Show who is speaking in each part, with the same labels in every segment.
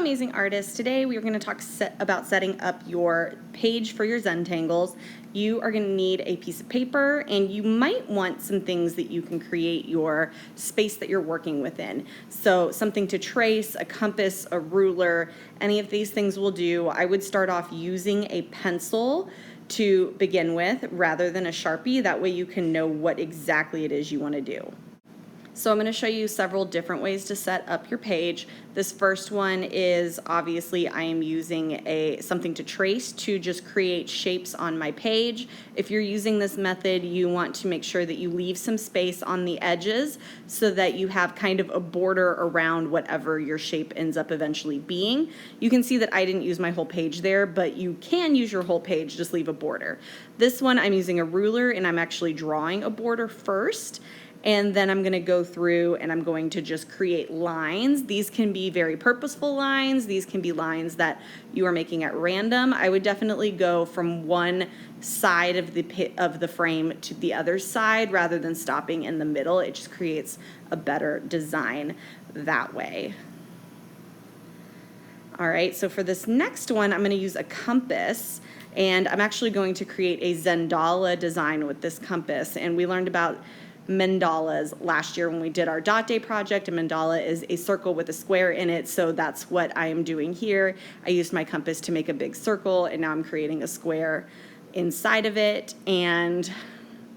Speaker 1: amazing artists. Today we are going to talk about setting up your page for your Zentangles. You are going to need a piece of paper, and you might want some things that you can create your space that you're working within. So something to trace, a compass, a ruler, any of these things will do. I would start off using a pencil to begin with rather than a Sharpie. That way you can know what exactly it is you want to do. So I'm going to show you several different ways to set up your page. This first one is obviously I am using something to trace to just create shapes on my page. If you're using this method, you want to make sure that you leave some space on the edges so that you have kind of a border around whatever your shape ends up eventually being. You can see that I didn't use my whole page there, but you can use your whole page, just leave a border. This one I'm using a ruler and I'm actually drawing a border first. And then I'm going to go through and I'm going to just create lines. These can be very purposeful lines. These can be lines that you are making at random. I would definitely go from one side of the frame to the other side rather than stopping in the middle. It just creates a better design that way. All right, so for this next one, I'm going to use a compass. And I'm actually going to create a Zendala design with this compass. And we learned about mandalas last year when we did our dot day project. A mandala is a circle with a square in it, so that's what I am doing here. I used my compass to make a big circle, and now I'm creating a square inside of it, and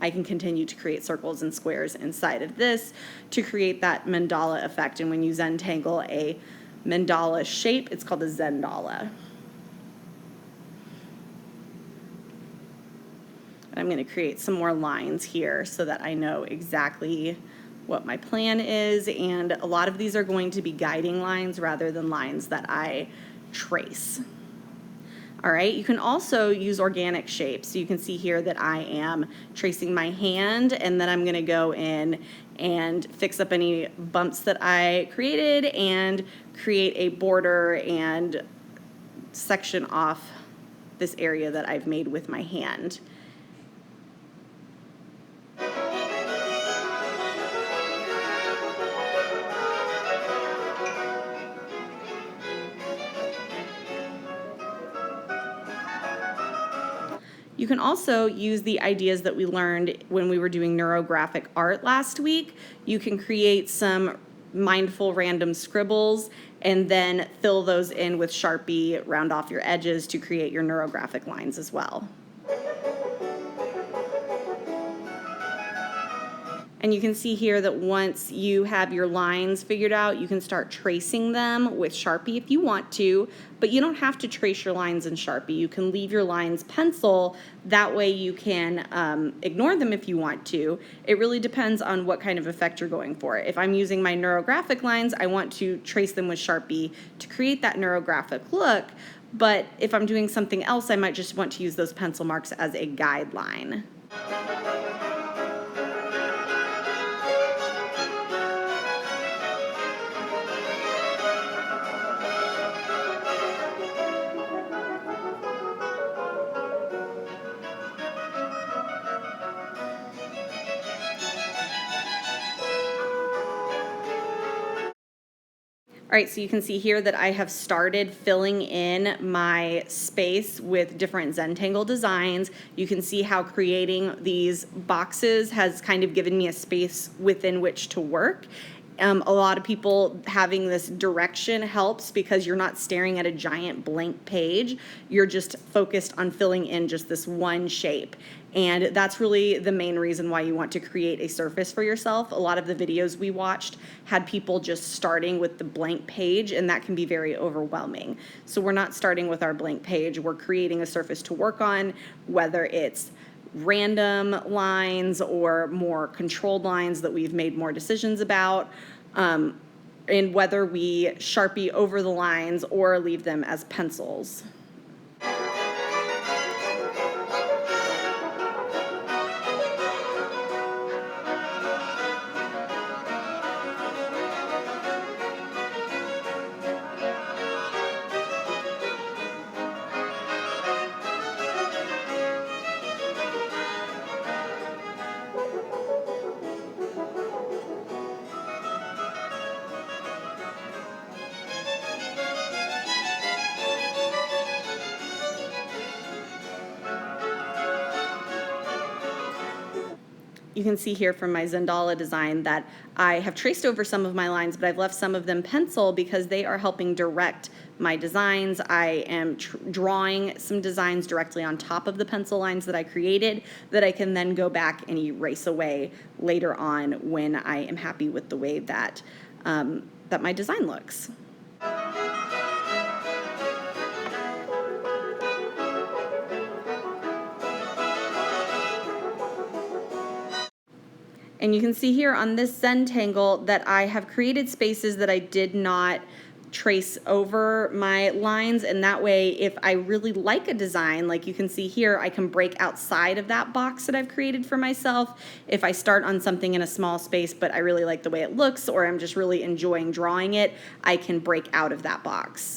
Speaker 1: I can continue to create circles and squares inside of this to create that mandala effect. And when you Zentangle a mandala shape, it's called a Zendala. I'm going to create some more lines here so that I know exactly what my plan is, and a lot of these are going to be guiding lines rather than lines that I trace. All right, you can also use organic shapes. So you can see here that I am tracing my hand, and then I'm going to go in and fix up any bumps that I created and create a border and section off this area that I've made with my hand. You can also use the ideas that we learned when we were doing neurographic art last week. You can create some mindful random scribbles and then fill those in with Sharpie, round off your edges to create your neurographic lines as well. And you can see here that once you have your lines figured out, you can start tracing them with Sharpie if you want to, but you don't have to trace your lines in Sharpie. You can leave your lines pencil. That way you can ignore them if you want to. It really depends on what kind of effect you're going for. If I'm using my neurographic lines, I want to trace them with Sharpie to create that neurographic look, but if I'm doing something else, I might just want to use those pencil marks as a guideline. All right, so you can see here that I have started filling in my space with different Zentangle designs. You can see how creating these boxes has kind of given me a space within which to work. A lot of people having this direction helps because you're not staring at a giant blank page. You're just focused on filling in just this one shape. And that's really the main reason why you want to create a surface for yourself. A lot of the videos we watched had people just starting with the blank page, and that can be very overwhelming. So we're not starting with our blank page. We're creating a surface to work on, whether it's random lines or more controlled lines that we've made more decisions about, and whether we Sharpie over the lines or leave them as pencils. you can see here from my Zendala design that I have traced over some of my lines, but I've left some of them pencil because they are helping direct my designs. I am drawing some designs directly on top of the pencil lines that I created that I can then go back and erase away later on when I am happy with the way that, that my design looks. And you can see here on this Zentangle that I have created spaces that I did not trace over my lines, and that way if I really like a design, like you can see here, I can break outside of that box that I've created for myself. If I start on something in a small space but I really like the way it looks, or I'm just really enjoying drawing it, I can break out of that box.